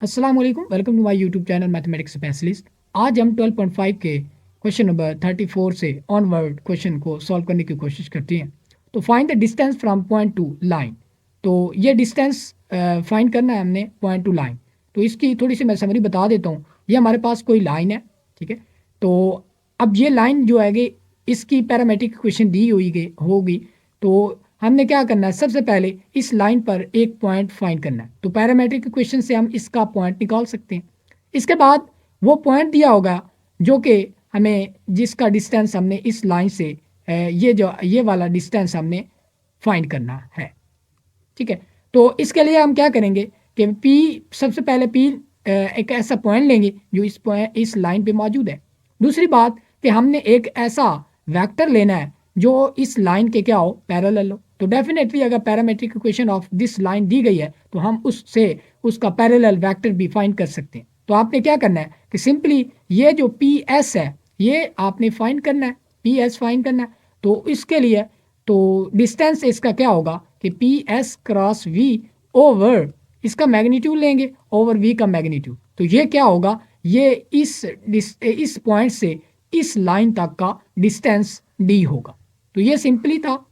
अस्सलाम वालेकुम, welcome to my YouTube channel mathematics specialist. आज हम 12.5 के क्वेश्चन नंबर 34 से ऑनवर्ड क्वेश्चन को सॉल्व करने की कोशिश करते हैं। तो find the distance from point two line. तो ये डिस्टेंस फाइंड करना है हमने पॉइंट टू लाइन। तो इसकी थोड़ी सी मैं समरी बता देता हूँ। ये हमारे पास कोई लाइन है, ठीक है। तो अब ये लाइन जो है इसकी पैरामेट्रिक इक्वेशन दी हुई होगी। तो हमने क्या करना है, सबसे पहले इस लाइन पर एक पॉइंट फाइंड करना है। तो पैरामेट्रिक इक्वेशन से हम इसका पॉइंट निकाल सकते हैं। इसके बाद वो पॉइंट दिया होगा जो कि हमें, जिसका डिस्टेंस हमने इस लाइन से ये वाला डिस्टेंस हमने फाइंड करना है, ठीक है। तो इसके लिए हम क्या करेंगे कि पी, सबसे पहले पी एक ऐसा पॉइंट लेंगे जो इस लाइन पे मौजूद है। दूसरी बात कि हमने एक ऐसा वेक्टर लेना है जो इस लाइन के क्या हो, पैरेलल हो। तो डेफिनेटली अगर parametric equation of this line दी गई है तो हम उससे उसका पैरेलल वेक्टर भी फाइंड कर सकते हैं। तो आपने क्या करना है कि सिंपली ये जो पी एस है ये आपने फाइंड करना है, पी एस फाइंड करना है। तो इसके लिए तो डिस्टेंस इसका क्या होगा कि P S cross V over इसका मैग्नीट्यूड लेंगे ओवर वी का मैग्नीट्यूड। तो ये क्या होगा, ये इस पॉइंट से इस लाइन तक का डिस्टेंस डी होगा। तो ये सिंपली था,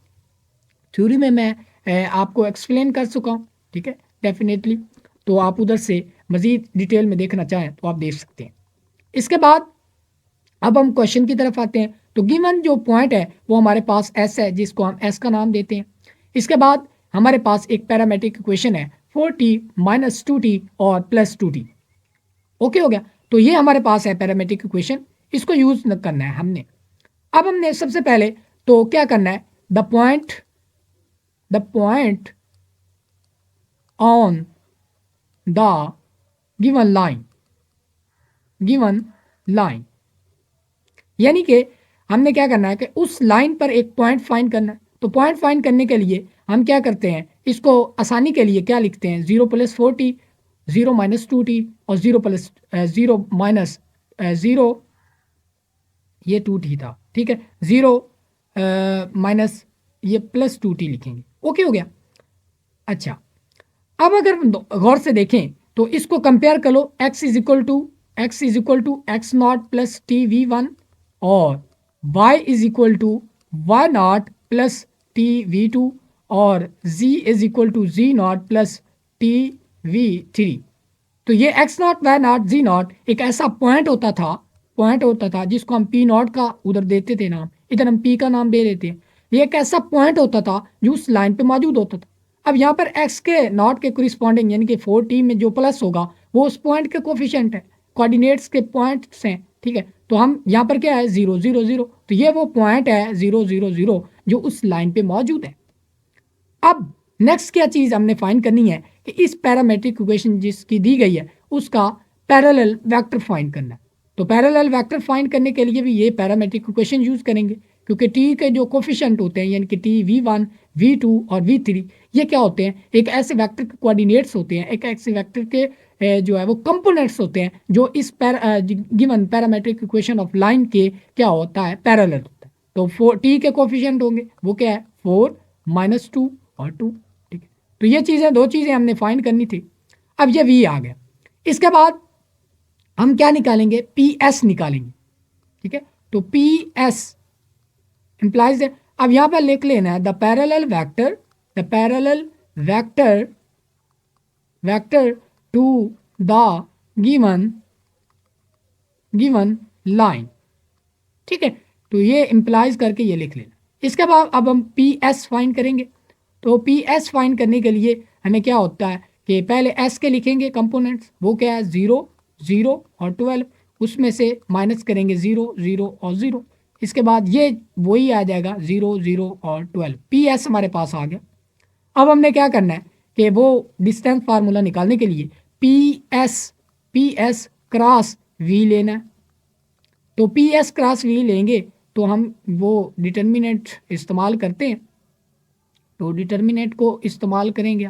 थ्योरी में मैं आपको एक्सप्लेन कर चुका हूँ, ठीक है। डेफिनेटली तो आप उधर से मज़ीद डिटेल में देखना चाहें तो आप देख सकते हैं। इसके बाद अब हम क्वेश्चन की तरफ आते हैं। तो गिवन जो पॉइंट है वो हमारे पास एस है, जिसको हम एस का नाम देते हैं। इसके बाद हमारे पास एक पैरामेट्रिक इक्वेशन है 4t माइनस 2t और प्लस 2t। ओके हो गया। तो ये हमारे पास है पैरामेट्रिक इक्वेशन, इसको यूज करना है हमने। अब हमने सबसे पहले तो क्या करना है, the point on the given line यानी कि हमने क्या करना है कि उस लाइन पर एक पॉइंट फाइंड करना है। तो पॉइंट फाइंड करने के लिए हम क्या करते हैं, इसको आसानी के लिए क्या लिखते हैं, 0+4t, 0-2t और 0 ये 2t था, ठीक है। 0 माइनस ये प्लस 2t लिखेंगे। ओके हो गया। अच्छा, अब अगर गौर से देखें तो इसको कंपेयर कर लो, x is equal to x naught plus t v one और y is equal to y naught plus t v two और z is equal to z naught plus t v three. तो ये x naught y naught z naught एक ऐसा point होता था जिसको हम पी नॉट का उधर देते थे नाम, इधर हम पी का नाम दे देते हैं। ये एक ऐसा पॉइंट होता था जो उस लाइन पे मौजूद होता था। अब यहाँ पर एक्स के नॉट के कोरिस्पॉन्डिंग यानी कि 4t में जो प्लस होगा वो उस पॉइंट के कोफिशिएंट है, कोऑर्डिनेट्स के पॉइंट्स हैं, ठीक है। तो हम यहाँ पर क्या है 0 0 0, तो ये वो पॉइंट है 0 0 0 जो उस लाइन पे मौजूद है। अब नेक्स्ट क्या चीज़ हमने फाइंड करनी है कि इस पैरामेट्रिक इक्वेशन जिसकी दी गई है उसका पैरेलल वेक्टर फाइंड करना है। तो पैरेलल वेक्टर फाइंड करने के लिए भी ये पैरामेट्रिक इक्वेशन यूज़ करेंगे, क्योंकि टी के जो कोफिशिएंट होते हैं यानी कि टी वी1 वी2 और वी3 ये क्या होते हैं, एक ऐसे वेक्टर के कोऑर्डिनेट्स होते हैं, एक ऐसे वेक्टर के जो है वो कंपोनेंट्स होते हैं जो इस given parametric equation of line के क्या होता है, पैरेलल होता है। तो 4t के कोफिशिएंट होंगे वो क्या है 4-2 और 2, ठीक है। तो ये चीज़ें, दो चीज़ें हमने फाइंड करनी थी। अब ये वी आ गया। इसके बाद हम क्या निकालेंगे, पी एस निकालेंगे, ठीक है। तो पी एस इंप्लाइज है, अब यहाँ पर लिख लेना है the parallel vector to the given line, ठीक है। तो ये इंप्लाइज करके ये लिख लेना। इसके बाद अब हम पी एस फाइंड करेंगे। तो पी एस फाइंड करने के लिए हमें क्या होता है कि पहले एस के लिखेंगे कंपोनेंट्स, वो क्या है 0 0 और 12, उसमें से माइनस करेंगे 0 0 और 0। इसके बाद ये वही आ जाएगा 0 0 और 12, पी एस हमारे पास आ गया। अब हमने क्या करना है कि वो डिस्टेंस फार्मूला निकालने के लिए पी एस क्रॉस वी लेना है। तो पी एस क्रॉस वी लेंगे तो हम वो डिटर्मिनेंट इस्तेमाल करते हैं, तो डिटर्मिनेंट को इस्तेमाल करेंगे।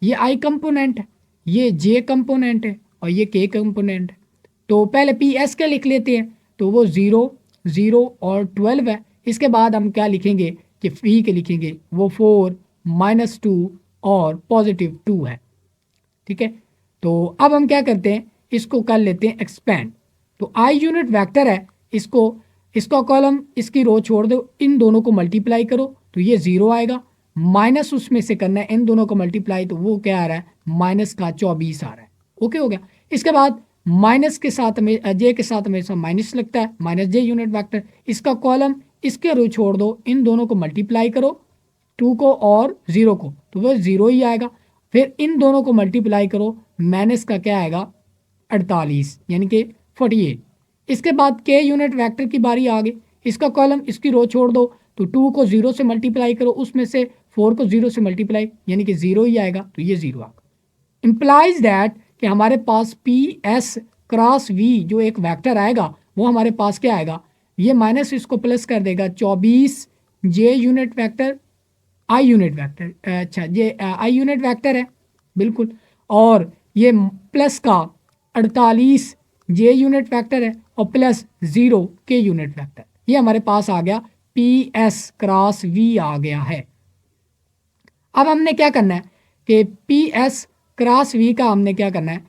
ये आई कंपोनेंट है, ये जे कंपोनेंट है और ये के कंपोनेंट है। तो पहले पी एस के लिख लेते हैं, तो वो 0 0 और 12 है। इसके बाद हम क्या लिखेंगे कि फी के लिखेंगे वो 4-2 और +2 है, ठीक है। तो अब हम क्या करते हैं, इसको कर लेते हैं एक्सपेंड। तो आई यूनिट वेक्टर है, इसका कॉलम इसकी रो छोड़ दो, इन दोनों को मल्टीप्लाई करो तो ये 0 आएगा, माइनस उसमें से करना है इन दोनों को मल्टीप्लाई, तो वो क्या आ रहा है, माइनस का 24 आ रहा है। ओके हो गया। इसके बाद माइनस के साथ में जे के साथ हमेशा माइनस लगता है, माइनस जे यूनिट वेक्टर, इसका कॉलम इसके रो छोड़ दो, इन दोनों को मल्टीप्लाई करो, 2 को और 0 को, तो वो 0 ही आएगा। फिर इन दोनों को मल्टीप्लाई करो, माइनस का क्या आएगा, 48 यानी कि 48। इसके बाद के यूनिट वेक्टर की बारी आ गई, इसका कॉलम इसकी रो छोड़ दो, तो 2 को 0 से मल्टीप्लाई करो, उसमें से 4 को 0 से मल्टीप्लाई यानी कि 0 ही आएगा, तो ये 0 आएगा। इम्प्लाइज दैट कि हमारे पास पी एस क्रॉस वी जो एक वेक्टर आएगा वो हमारे पास क्या आएगा, ये माइनस इसको प्लस कर देगा, 24 j unit vector i unit vector, अच्छा ये आई यूनिट वेक्टर है बिल्कुल, और ये प्लस का 48 जे यूनिट वेक्टर है, और प्लस 0 के यूनिट वेक्टर, ये हमारे पास आ गया पी एस क्रॉस वी आ गया है। अब हमने क्या करना है कि पी एस क्रॉस वी का हमने क्या करना है,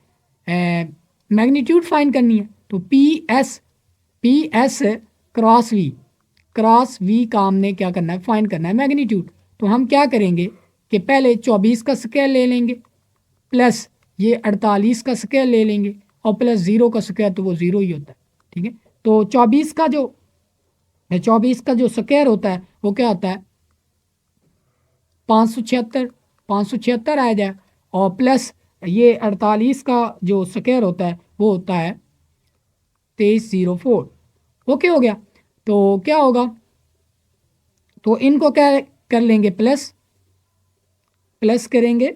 मैग्नीट्यूड फाइंड करनी है। तो पी एस क्रॉस वी का हमने क्या करना है, फाइंड करना है मैग्नीट्यूड। तो हम क्या करेंगे कि पहले 24 का स्क्वायर ले लेंगे, प्लस ये 48 का स्क्वायर ले लेंगे, और प्लस 0 का स्क्वायर, तो वो 0 ही होता है। ठीक है, तो 24 का जो स्क्वायर होता है वो क्या होता है, 576 आ जाए, और प्लस ये 48 का जो स्क्वायर होता है वो होता है 2304। ओके हो गया। तो क्या होगा, तो इनको क्या कर लेंगे, प्लस करेंगे,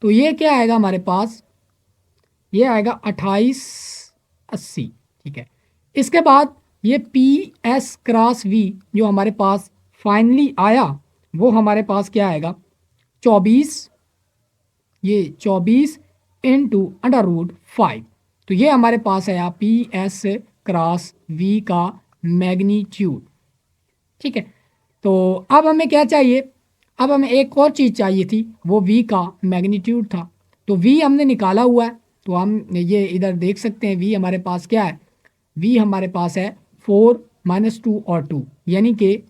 तो ये क्या आएगा हमारे पास, ये आएगा 2880। ठीक है, इसके बाद ये पी एस क्रॉस वी जो हमारे पास फाइनली आया वो हमारे पास क्या आएगा, 24, ये 24 इंटू √5। तो ये हमारे पास आया पी एस क्रॉस वी का मैग्नीट्यूड। ठीक है, तो अब हमें क्या चाहिए, अब हमें एक और चीज़ चाहिए थी, वो वी का मैग्नीट्यूड था। तो वी हमने निकाला हुआ है, तो हम ये इधर देख सकते हैं, वी हमारे पास क्या है, वी हमारे पास है 4 - 2 और 2, यानी कि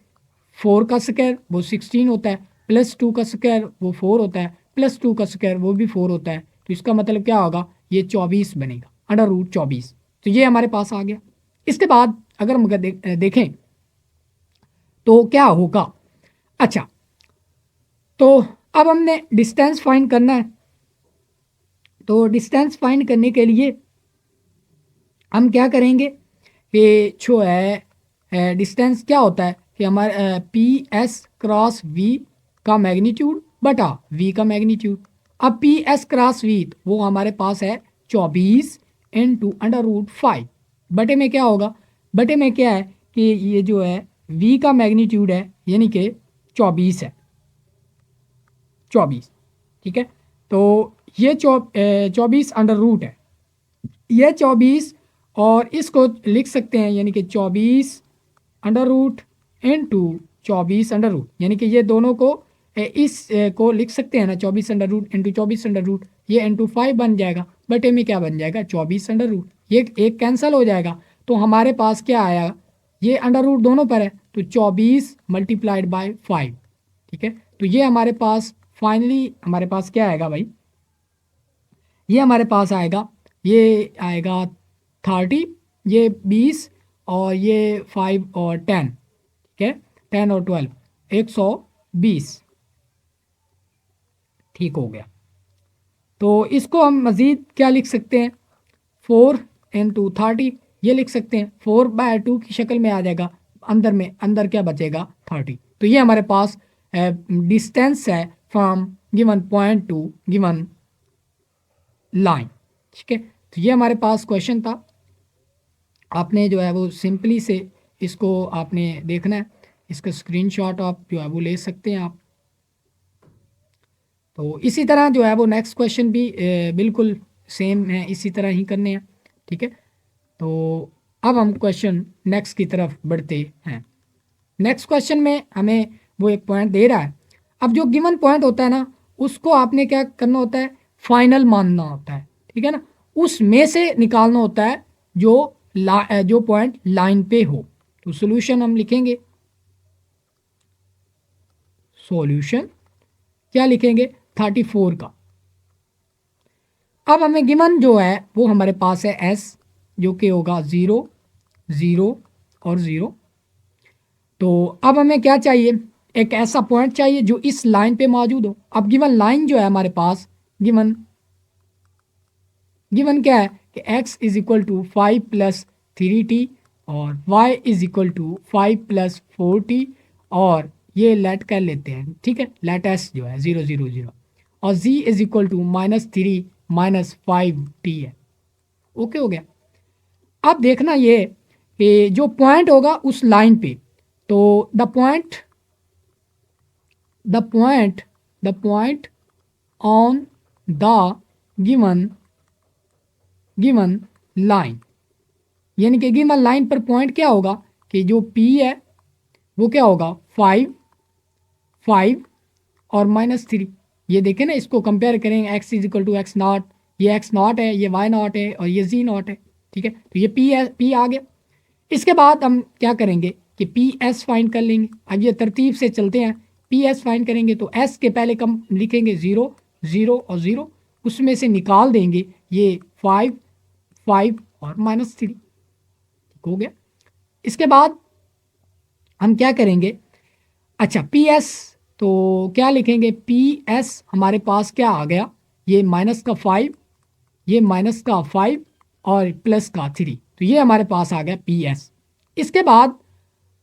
4 का स्क्वायर वो 16 होता है, प्लस 2 का स्क्वायर वो 4 होता है, प्लस 2 का स्क्वायर वो भी 4 होता है। तो इसका मतलब क्या होगा, ये 24 बनेगा, √24। तो ये हमारे पास आ गया। इसके बाद अगर हम देखें तो क्या होगा, अच्छा तो अब हमने डिस्टेंस फाइंड करना है। तो डिस्टेंस फाइंड करने के लिए हम क्या करेंगे कि जो है डिस्टेंस क्या होता है कि हमारे पी एस क्रॉस वी का मैग्नीट्यूड बटा वी का मैग्नीट्यूड। अब पी एस क्रॉस वी वो हमारे पास है 24 इंटू √5, बटे में क्या होगा, बटे में क्या है कि ये जो है वी का मैग्नीट्यूड है यानी कि 24 है, 24। ठीक है, तो ये 24 है, ये 24, और इसको लिख सकते हैं यानी कि 24 under root into 24 under root, यानी कि ये दोनों को को लिख सकते हैं ना, 24 under root into 24 under root, ये इंटू 5 बन जाएगा, बटे में क्या बन जाएगा, 24 अंडर रूट, ये एक कैंसिल हो जाएगा। तो हमारे पास क्या आया, ये अंडर रूट दोनों पर है, तो 24 मल्टीप्लाइड बाय 5। ठीक है, तो ये हमारे पास फाइनली हमारे पास क्या आएगा भाई, ये हमारे पास आएगा, ये आएगा 30, ये 20, और ये 5 और 10। ठीक है, 10 और 12 120। ठीक हो गया। तो इसको हम मज़ीद क्या लिख सकते हैं, 4 इंटू 30, ये लिख सकते हैं, 4/2 की शक्ल में आ जाएगा, अंदर क्या बचेगा, 30। तो ये हमारे पास डिस्टेंस है from given point two given line. ठीक है, तो ये हमारे पास क्वेश्चन था। आपने जो है वो सिंपली से इसको आपने देखना है, इसका स्क्रीनशॉट आप जो है वो ले सकते हैं आप। तो इसी तरह जो है वो नेक्स्ट क्वेश्चन भी बिल्कुल सेम है, इसी तरह ही करने हैं। ठीक है, तो अब हम क्वेश्चन नेक्स्ट की तरफ बढ़ते हैं। नेक्स्ट क्वेश्चन में हमें वो एक पॉइंट दे रहा है। अब जो गिवन पॉइंट होता है ना, उसको आपने क्या करना होता है, फाइनल मानना होता है, ठीक है ना, उसमें से निकालना होता है जो पॉइंट लाइन पे हो। तो सोल्यूशन हम लिखेंगे, सॉल्यूशन क्या लिखेंगे, 34 का। अब हमें गिवन जो है वो हमारे पास है एस, जो कि होगा 0 0 और 0। तो अब हमें क्या चाहिए, एक ऐसा पॉइंट चाहिए जो इस लाइन पे मौजूद हो। अब गिवन लाइन जो है हमारे पास, गिवन गिवन क्या है कि x is equal to 5 + 3t और y is equal to 5 + 4t, और ये लेट कर लेते हैं, ठीक है, लेट s जो है 0 0 0, और z is equal to -3 -5t है। ओके हो गया। अब देखना ये कि जो पॉइंट होगा उस लाइन पे, तो the point on the given given line, यानी कि गिवन लाइन पर पॉइंट क्या होगा कि जो p है वो क्या होगा 5 5 और -3। ये देखें ना, इसको कंपेयर करेंगे, x is equal to x naught, ये एक्स नॉट है, ये वाई नॉट है, और ये जी नॉट है, ठीक है। तो ये p है, p आ गया। इसके बाद हम क्या करेंगे कि पी एस फाइंड कर लेंगे। अब ये तरतीब से चलते हैं, पी एस फाइंड करेंगे तो एस के पहले कम लिखेंगे 0 0 और 0, उसमें से निकाल देंगे ये 5 5 और -3, ठीक हो गया। इसके बाद हम क्या करेंगे, अच्छा पी एस, तो क्या लिखेंगे, पी एस हमारे पास क्या आ गया, ये -5, ये -5 और +3, तो ये हमारे पास आ गया पी एस। इसके बाद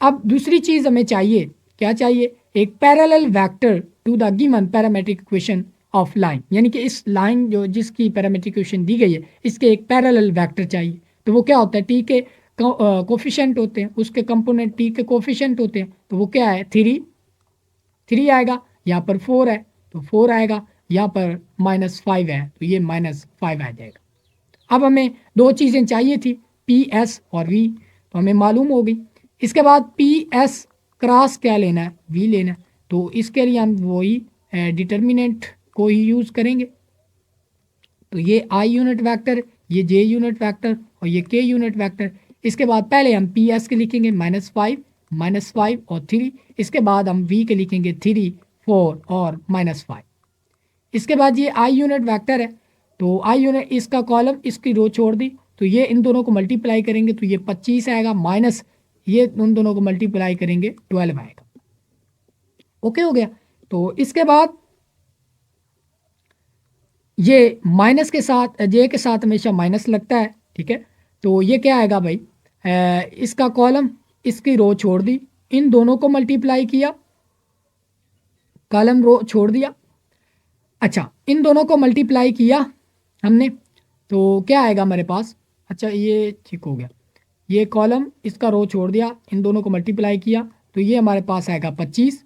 अब दूसरी चीज़ हमें चाहिए, क्या चाहिए, एक parallel vector to the given parametric equation of line, यानी कि इस लाइन जो जिसकी पैरामेट्रिक इक्वेशन दी गई है इसके एक पैरेलल वेक्टर चाहिए। तो वो क्या होता है, टी के कोफिशिएंट होते हैं, उसके कंपोनेंट टी के कोफिशिएंट होते हैं, तो वो क्या है 3 आएगा, यहाँ पर 4 है तो 4 आएगा, यहाँ पर -5 है तो ये -5 आ जाएगा। अब हमें दो चीज़ें चाहिए थी, पी एस और वी, तो हमें मालूम हो गई। इसके बाद पी एस क्रॉस क्या लेना है, वी लेना है, तो इसके लिए हम वही डिटर्मिनेंट को ही यूज़ करेंगे। तो ये आई यूनिट वेक्टर, ये जे यूनिट वेक्टर और ये के यूनिट वेक्टर। इसके बाद पहले हम पी एस के लिखेंगे -5 और 3, इसके बाद हम वी के लिखेंगे 3 4 और -5। इसके बाद ये आई यूनिट वेक्टर है, तो आई यूनिट इसका कॉलम इसकी रो छोड़ दी, तो ये इन दोनों को मल्टीप्लाई करेंगे तो ये 25 आएगा, माइनस ये उन दोनों को मल्टीप्लाई करेंगे 12 आएगा। ओके हो गया। तो इसके बाद ये माइनस के साथ, जे के साथ हमेशा माइनस लगता है, ठीक है। तो ये क्या आएगा भाई, इसका कॉलम इसकी रो छोड़ दी, इन दोनों को मल्टीप्लाई किया, कॉलम रो छोड़ दिया। अच्छा इन दोनों को मल्टीप्लाई किया हमने, तो क्या आएगा हमारे पास, अच्छा ये ठीक हो गया, ये कॉलम इसका रो छोड़ दिया, इन दोनों को मल्टीप्लाई किया, तो ये हमारे पास आएगा 25,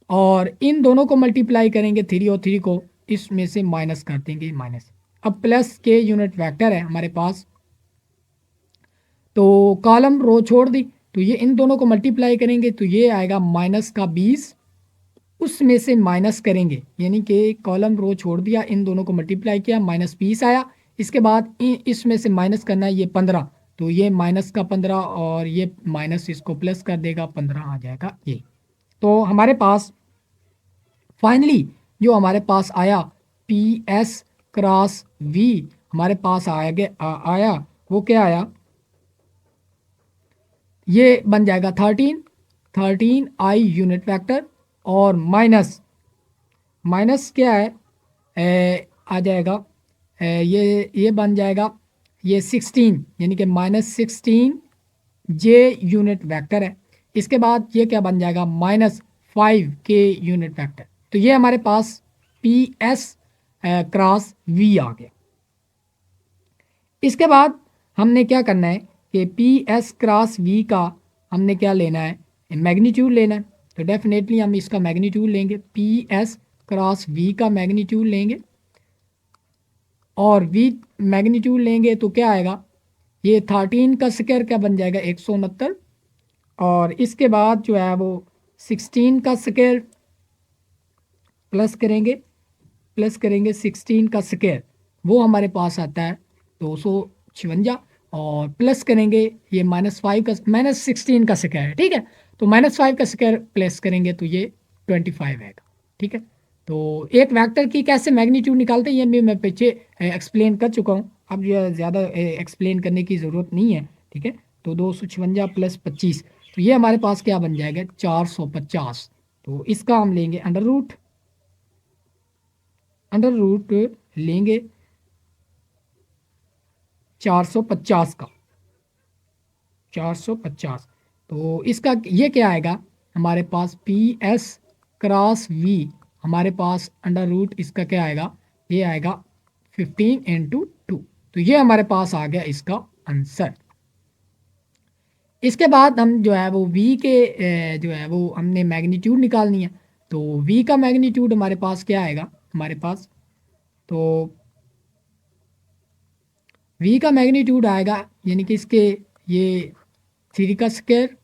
और इन दोनों को मल्टीप्लाई करेंगे 3 और 3 को इसमें से माइनस कर देंगे माइनस। अब प्लस के यूनिट वेक्टर है हमारे पास, तो कॉलम रो छोड़ दी, तो ये इन दोनों को मल्टीप्लाई करेंगे तो ये आएगा -20, उसमें से माइनस करेंगे, यानी कि कॉलम रो छोड़ दिया, इन दोनों को मल्टीप्लाई किया, -20 आया। इसके बाद इसमें से माइनस करना है ये 15, तो ये -15 और ये माइनस इसको प्लस कर देगा, 15 आ जाएगा ये। तो हमारे पास फाइनली जो हमारे पास आया पी एस क्रॉस वी, हमारे पास आया वो क्या आया, ये बन जाएगा 13 आई यूनिट वेक्टर, और माइनस क्या है, आ जाएगा ये बन जाएगा ये 16, यानी कि -16 जे यूनिट वेक्टर है। इसके बाद ये क्या बन जाएगा, -5 के यूनिट वेक्टर। तो ये हमारे पास पी एस क्रॉस वी आ गया। इसके बाद हमने क्या करना है कि पी एस क्रॉस वी का हमने क्या लेना है, मैग्नीट्यूड लेना है। तो डेफिनेटली हम इसका मैग्नीट्यूड लेंगे, पी एस क्रॉस वी का मैग्नीट्यूड लेंगे, और वी मैग्नीट्यूड लेंगे तो क्या आएगा, ये 13 का स्क्वायर क्या बन जाएगा 169, और इसके बाद जो है वो 16 का स्क्वायर प्लस करेंगे प्लस करेंगे 16 का स्क्वायर, वो हमारे पास आता है 256, और प्लस करेंगे ये -5 का -16 का स्क्वायर, ठीक है। तो -5 का स्क्वायर प्लस करेंगे तो ये 25 आएगा, ठीक है। तो एक वेक्टर की कैसे मैग्नीट्यूड निकालते हैं ये भी मैं पीछे एक्सप्लेन कर चुका हूँ, अब ये ज़्यादा एक्सप्लेन करने की ज़रूरत नहीं है, ठीक है। तो 256 प्लस 25, तो ये हमारे पास क्या बन जाएगा 450। तो इसका हम लेंगे अंडर रूट लेंगे 450 का, 450। तो इसका ये क्या आएगा हमारे पास पी एस क्रॉस वी, हमारे पास अंडर रूट इसका क्या आएगा, ये आएगा 15 × 2। तो ये हमारे पास आ गया इसका आंसर। इसके बाद हम जो है वो v के जो है वो हमने मैग्नीट्यूड निकालनी है। तो v का मैग्नीट्यूड हमारे पास क्या आएगा हमारे पास, तो v का मैग्नीट्यूड आएगा यानी कि इसके ये 3 का स्क्वायर,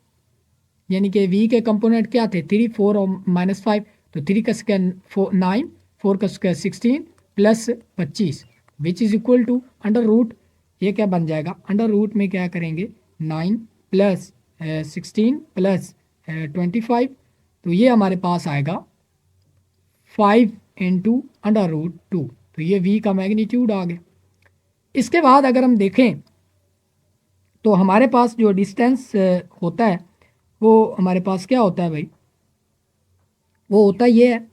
यानी कि v के कंपोनेंट क्या थे 3, 4 और -5, तो 3 का स्क्वायर 9, 4 का square 16 plus 25 which is equal to under root, ये क्या बन जाएगा अंडर रूट में क्या करेंगे 9 प्लस 16 प्लस 25, तो ये हमारे पास आएगा 5 × अंडर रूट 2। तो ये v का मैग्नीट्यूड आ गया। इसके बाद अगर हम देखें तो हमारे पास जो डिस्टेंस होता है वो हमारे पास क्या होता है भाई, वो होता ये है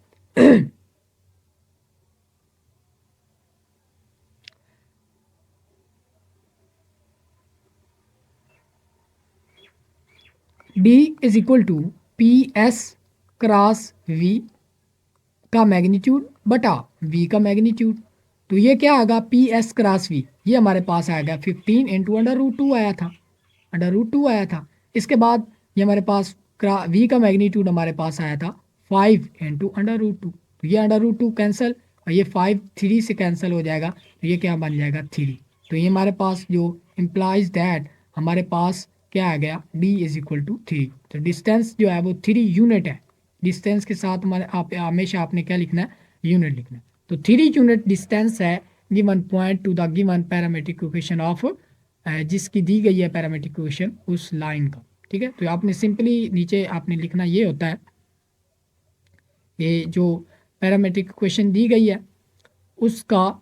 d is equal to P S cross v का मैग्नीट्यूड बटा v का मैग्नीट्यूड। तो ये क्या आएगा पी एस क्रॉस v, ये हमारे पास आएगा 15 × अंडर रूट 2 आया था, अंडर रूट 2 आया था। इसके बाद ये हमारे पास v का मैग्नीट्यूड हमारे पास आया था 5 × अंडर रूट 2, तो ये अंडर रूट 2 कैंसिल और ये 5 3 से कैंसिल हो जाएगा, तो ये क्या बन जाएगा 3। तो ये हमारे पास जो इम्प्लाइज दैट हमारे पास क्या आ गया d इज इक्वल टू 3। तो डिस्टेंस जो है वो 3 यूनिट है, डिस्टेंस के साथ हमारे आप हमेशा आपने क्या लिखना है यूनिट लिखना है। तो 3 यूनिट डिस्टेंस है given point two the given parametric equation of, जिसकी दी गई है पैरामीट्रिक इक्वेशन उस लाइन का, ठीक है। तो आपने सिंपली नीचे आपने लिखना ये होता है, ये जो पैरामीट्रिक इक्वेशन दी गई है उसका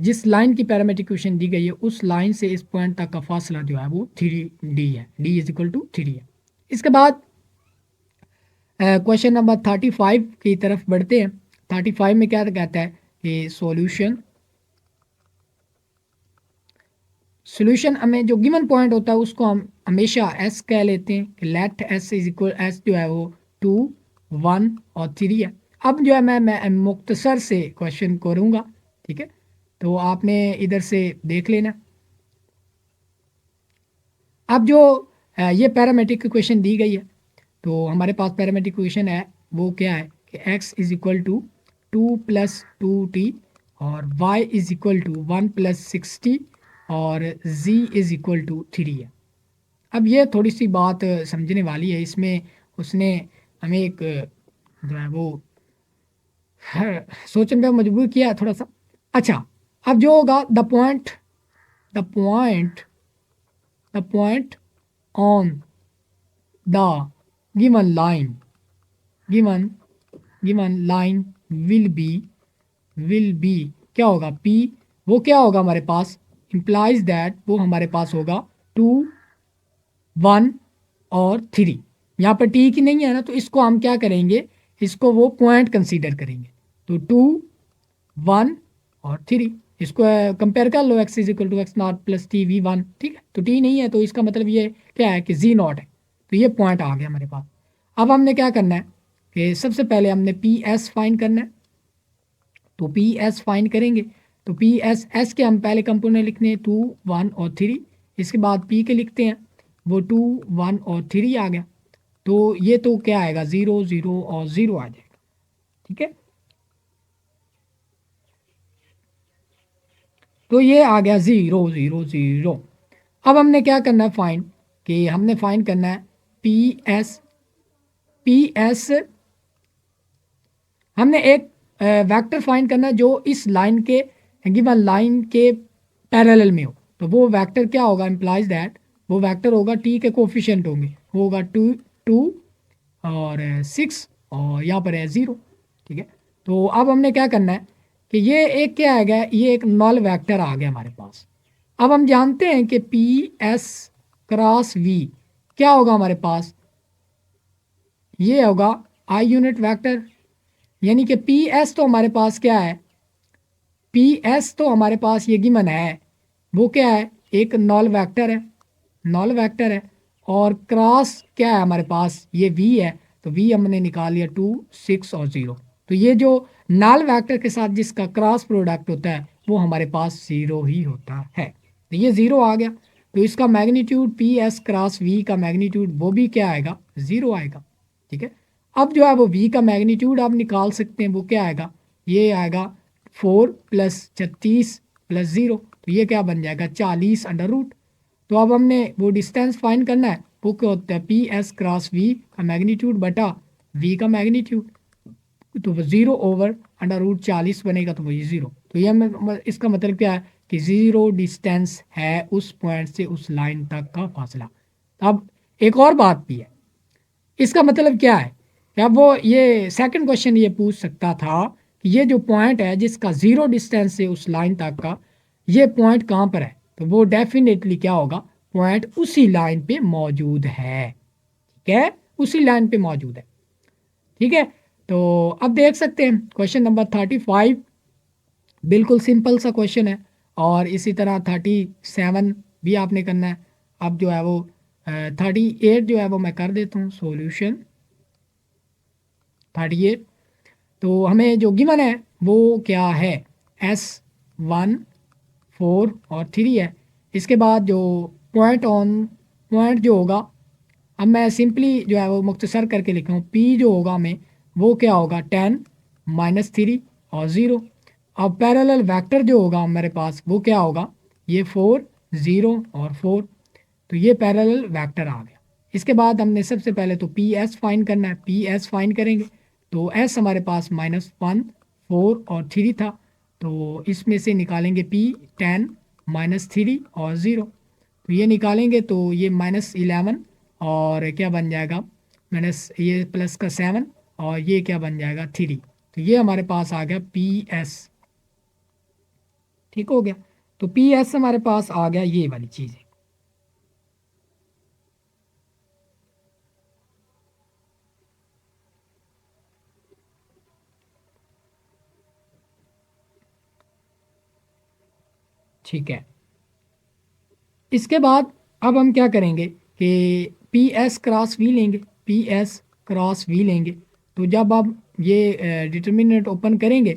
जिस लाइन की पैरामीट्रिक इक्वेशन दी गई है उस लाइन से इस पॉइंट तक का फासला जो है वो 3d है, d इज इक्वल टू 3 है। इसके बाद क्वेश्चन नंबर 35 की तरफ बढ़ते हैं। 35 में क्या कहता है कि सॉल्यूशन हमें जो गिवन पॉइंट होता है उसको हम हमेशा s कह लेते हैं कि let s is equal s जो है वो 2, 1 और 3 है। अब जो है मैं मुख्तसर से क्वेश्चन करूँगा, ठीक है। तो आपने इधर से देख लेना। अब जो ये पैरामीट्रिक इक्वेशन दी गई है, तो हमारे पास पैरामीट्रिक इक्वेशन है वो क्या है कि x is equal to 2 + 2t और y इज इक्वल टू 1 + 60 और z इज इक्वल टू 3 है। अब ये थोड़ी सी बात समझने वाली है, इसमें उसने हमें एक जो है वो सोचने पे मजबूर किया है थोड़ा सा। अच्छा, अब जो होगा the point on the given line will be क्या होगा p, वो क्या होगा हमारे पास इम्प्लाइज दैट वो हमारे पास होगा 2, 1 और 3। यहाँ पर t की नहीं है ना, तो इसको हम क्या करेंगे, इसको वो पॉइंट कंसीडर करेंगे। तो 2, 1 और 3 इसको कंपेयर कर लो, x is equal to x naught plus t v 1, ठीक है। तो t नहीं है तो इसका मतलब ये क्या है कि z नॉट है, तो ये पॉइंट आ गया हमारे पास। अब हमने क्या करना है कि सबसे पहले हमने पी एस फाइंड करना है। तो पी एस फाइंड करेंगे तो पी एस के हम पहले कंपोनेंट लिखने हैं 2, 1 और 3। इसके बाद पी के लिखते हैं वो 2, 1 और 3 आ गया। तो ये तो क्या आएगा 0, 0 और 0 आ जाएगा, ठीक है। तो ये आ गया 0, 0, 0। अब हमने क्या करना है फाइंड, कि हमने फाइंड करना है पी एस हमने एक वेक्टर फाइंड करना है जो इस लाइन के गिवन लाइन के पैरेलल में हो। तो वो वेक्टर क्या होगा, इम्प्लाइज दैट वो वेक्टर होगा टी के कोफिशिएंट होंगे, वो होगा 2 और 6 और यहाँ पर है 0। ठीक है, तो अब हमने क्या करना है कि ये एक क्या आएगा, ये एक नल वेक्टर आ गया हमारे पास। अब हम जानते हैं कि पी एस क्रॉस वी क्या होगा हमारे पास, ये होगा आई यूनिट वेक्टर। यानी कि पी एस तो हमारे पास क्या है, पी एस तो हमारे पास ये गिवन है, वो क्या है, एक नॉल वेक्टर है, नॉल वेक्टर है। और क्रॉस क्या है हमारे पास, ये वी है, तो वी हमने निकाल लिया 2 6 और 0। तो ये जो नॉल वेक्टर के साथ जिसका क्रॉस प्रोडक्ट होता है वो हमारे पास 0 ही होता है। तो ये 0 आ गया, तो इसका magnitude P S cross V का मैग्नीट्यूड वो भी क्या आएगा, 0 आएगा। ठीक है, अब जो है वो v का मैग्नीट्यूड आप निकाल सकते हैं, वो क्या आएगा, ये आएगा 4 + 36 + 0, तो ये क्या बन जाएगा 40√। तो अब हमने वो डिस्टेंस फाइंड करना है, वो क्या होता है पी एस क्रॉस वी का मैग्नीट्यूड बटा v का मैग्नीट्यूड, तो वो 0/√40 बनेगा, तो वही 0। तो ये इसका मतलब क्या है कि 0 डिस्टेंस है उस पॉइंट से उस लाइन तक का फासला। अब एक और बात भी है, इसका मतलब क्या है, क्या वो ये सेकंड क्वेश्चन ये पूछ सकता था कि ये जो पॉइंट है जिसका 0 डिस्टेंस से उस लाइन तक का, ये पॉइंट कहाँ पर है, तो वो डेफिनेटली क्या होगा, पॉइंट उसी लाइन पे मौजूद है। ठीक है, उसी लाइन पे मौजूद है। ठीक है, तो अब देख सकते हैं क्वेश्चन नंबर 35 बिल्कुल सिंपल सा क्वेश्चन है, और इसी तरह 37 भी आपने करना है। अब जो है वो 38 जो है वो मैं कर देता हूँ सॉल्यूशन 38। तो हमें जो गिवन है वो क्या है, S1 4 और 3 है। इसके बाद जो पॉइंट जो होगा, अब मैं सिंपली जो है वो मुख्तसर करके लिखा हूँ, P जो होगा हमें वो क्या होगा 10 -3 और 0। अब पैरेलल वेक्टर जो होगा हमारे पास वो क्या होगा, ये 4 0 और 4, तो ये पैरेलल वेक्टर आ गया। इसके बाद हमने सबसे पहले तो पी एस फाइंड करना है, पी एस फाइंड करेंगे तो एस हमारे पास -1 4 और 3 था, तो इसमें से निकालेंगे पी 10 -3 और 0, तो ये निकालेंगे तो ये -11 और क्या बन जाएगा, माइनस ये प्लस का 7 और ये क्या बन जाएगा 3, तो ये हमारे पास आ गया पी एस। ठीक हो गया, तो पी एस हमारे पास आ गया, ये वाली चीज़ है। ठीक है, इसके बाद अब हम क्या करेंगे कि पी एस क्रॉस वी लेंगे, पी एस क्रॉस वी लेंगे। तो जब आप ये डिटर्मिनेंट ओपन करेंगे,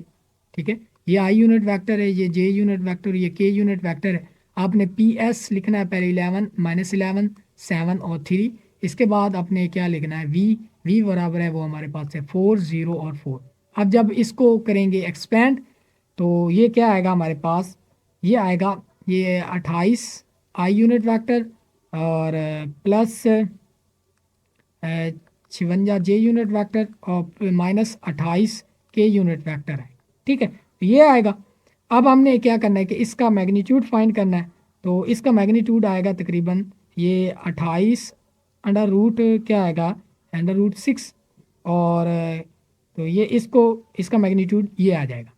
ठीक है, ये आई यूनिट वेक्टर है, ये जे यूनिट वेक्टर, ये के यूनिट वेक्टर है। आपने पी एस लिखना है पहले 11 -11 7 और 3। इसके बाद आपने क्या लिखना है वी, वी बराबर है वो हमारे पास है 4 0 और 4। अब जब इसको करेंगे एक्सपेंड तो ये क्या आएगा हमारे पास, ये आएगा ये 28 आई यूनिट वेक्टर और प्लस 56 जे यूनिट वेक्टर और -28 के यूनिट वेक्टर है। ठीक है, तो ये आएगा। अब हमने क्या करना है कि इसका मैग्नीट्यूड फाइंड करना है, तो इसका मैग्नीट्यूड आएगा तकरीबन ये 28 अंडर रूट क्या आएगा, √6 और तो ये इसको इसका मैग्नीट्यूड ये आ जाएगा।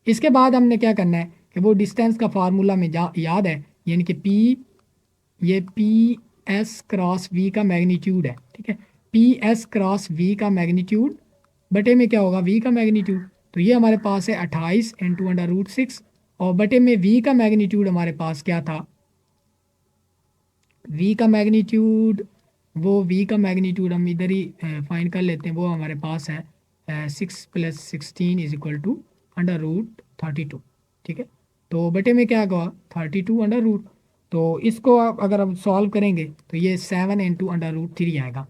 इसके बाद हमने क्या करना है कि वो डिस्टेंस का फार्मूला में याद है, यानी कि पी, ये पी एस क्रॉस वी का मैग्नीट्यूड है। ठीक है, पी एस क्रॉस वी का मैग्नीट्यूड बटे में क्या होगा वी का मैग्नीट्यूड, तो ये हमारे पास है 28 × √6 और बटे में वी का मैग्नीट्यूड हमारे पास क्या था, वी का मैग्नीट्यूड, वो वी का मैग्नीट्यूड हम इधर ही फाइंड कर लेते हैं, वो हमारे पास है 6 + 16 = √32। ठीक है, तो बटे में क्या होगा 32 अंडर रूट, तो इसको आप अगर हम सॉल्व करेंगे तो ये 7 × √3 आएगा।